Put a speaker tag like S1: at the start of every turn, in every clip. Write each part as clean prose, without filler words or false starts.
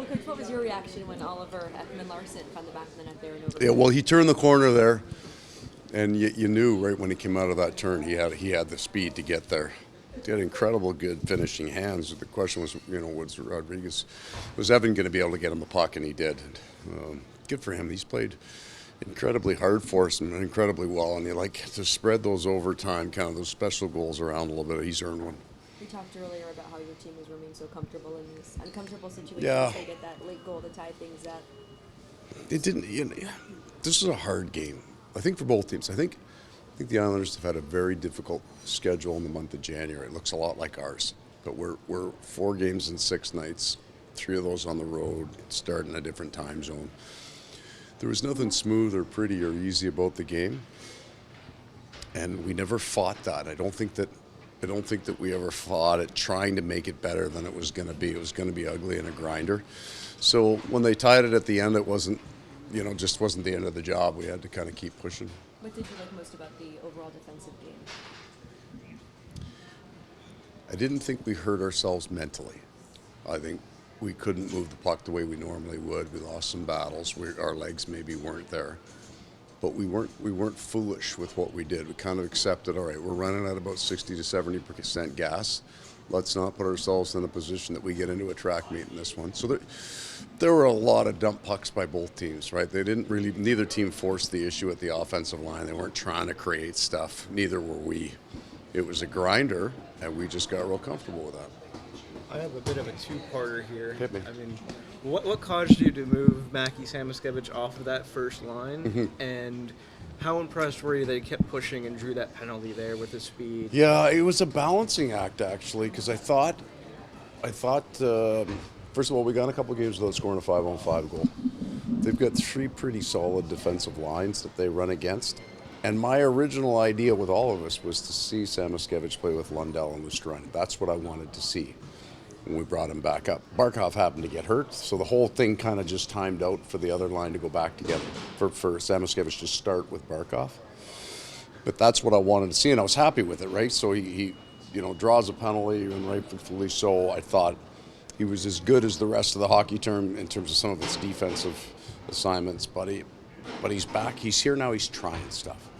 S1: Well, Coach, what was your reaction when Oliver Ekman-Larsson found the back of the net there and over?
S2: Yeah, well, he turned the corner there, and you knew right when he came out of that turn, he had the speed to get there. He had incredible good finishing hands. The question was, was Evan going to be able to get him the puck, and he did. Good for him. He's played incredibly hard for us and incredibly well, and you like to spread those overtime, kind of those special goals around a little bit. He's earned one.
S1: We talked earlier about how your team has remained so comfortable in these uncomfortable situations.
S2: Yeah.
S1: They get that late goal to tie things up.
S2: It didn't. This is a hard game. I think for both teams. I think the Islanders have had a very difficult schedule in the month of January. It looks a lot like ours, but we're 4 games in 6 nights, 3 of those on the road, starting a different time zone. There was nothing smooth or pretty or easy about the game, and we never fought that. I don't think that we ever fought it trying to make it better than it was going to be. It was going to be ugly and a grinder. So when they tied it at the end, it wasn't, just wasn't the end of the job. We had to kind of keep pushing.
S1: What did you like most about the overall defensive game?
S2: I didn't think we hurt ourselves mentally. I think we couldn't move the puck the way we normally would. We lost some battles. Our legs maybe weren't there. But we weren't foolish with what we did. We kind of accepted, all right, we're running at about 60 to 70% gas. Let's not put ourselves in a position that we get into a track meet in this one. So there were a lot of dump pucks by both teams, right? Neither team forced the issue at the offensive line. They weren't trying to create stuff. Neither were we. It was a grinder, and we just got real comfortable with that.
S3: I have a bit of a two-parter here.
S2: Hit me.
S3: I mean, what caused you to move Mackie Samoskevich off of that first line?
S2: Mm-hmm.
S3: And how impressed were you that he kept pushing and drew that penalty there with his speed?
S2: Yeah, it was a balancing act, actually, because I thought, first of all, we got a couple of games without scoring a 5-on-5 goal. They've got 3 pretty solid defensive lines that they run against. And my original idea with all of us was to see Samoskevich play with Lundell and Lustrine. That's what I wanted to see when we brought him back up. Barkov happened to get hurt, so the whole thing kind of just timed out for the other line to go back together, for Samoskevich to start with Barkov. But that's what I wanted to see, and I was happy with it, right? So he draws a penalty, and rightfully so. I thought he was as good as the rest of the hockey team in terms of some of its defensive assignments, but he's back. He's here now. He's trying stuff.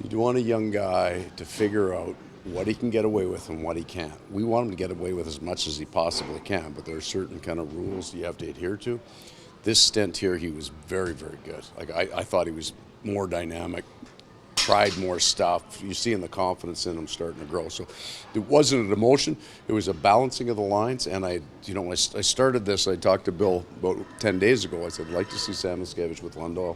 S2: You want a young guy to figure out what he can get away with and what he can't. We want him to get away with as much as he possibly can, but there are certain kind of rules you have to adhere to. This stint here, he was very, very good. Like I thought he was more dynamic, tried more stuff. You see in the confidence in him starting to grow. So it wasn't an emotion. It was a balancing of the lines. And I started this. I talked to Bill about 10 days ago. I said, I'd like to see Samoskevich with Lundell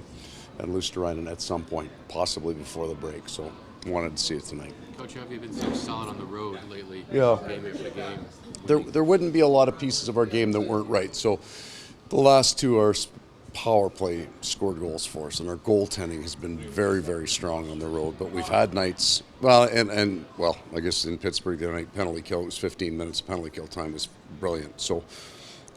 S2: and Luosterainen at some point, possibly before the break. So I wanted to see it tonight.
S4: Coach, how have you been so solid on the road lately?
S2: Yeah.
S4: Game after game.
S2: There wouldn't be a lot of pieces of our game that weren't right. So the last 2 are power play scored goals for us, and our goaltending has been very, very strong on the road. But we've had nights, I guess in Pittsburgh the other night, penalty kill, it was 15 minutes. Penalty kill time was brilliant. So,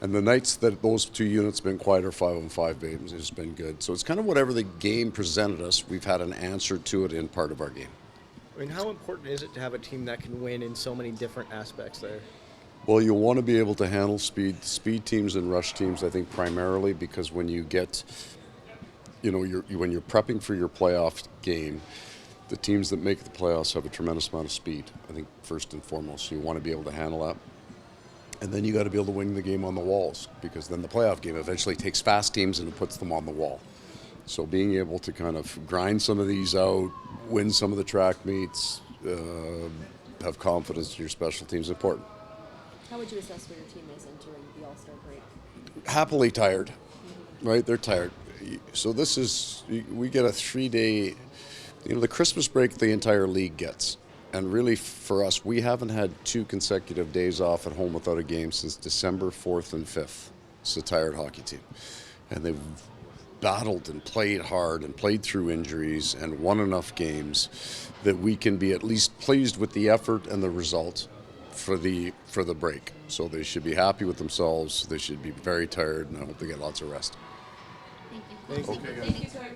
S2: and the nights that those 2 units have been quiet, our 5-on-5 games has been good. So it's kind of whatever the game presented us, we've had an answer to it in part of our game.
S3: I mean, how important is it to have a team that can win in so many different aspects there?
S2: Well, you want to be able to handle speed teams and rush teams, I think, primarily because when you get, when you're prepping for your playoff game, the teams that make the playoffs have a tremendous amount of speed, I think, first and foremost. So you want to be able to handle that. And then you got to be able to win the game on the walls, because then the playoff game eventually takes fast teams and it puts them on the wall. So being able to kind of grind some of these out, win some of the track meets, have confidence in your special teams is important.
S1: How would you assess where your team is entering the All-Star break?
S2: Happily tired, right? They're tired. So we get a 3-day, the Christmas break the entire league gets. And really for us, we haven't had 2 consecutive days off at home without a game since December 4th and 5th. It's a tired hockey team. And they've battled and played hard and played through injuries and won enough games that we can be at least pleased with the effort and the result for the break. So they should be happy with themselves. They should be very tired, and I hope they get lots of rest.
S1: Thank you.
S2: Okay, guys.
S1: Thank you, sir.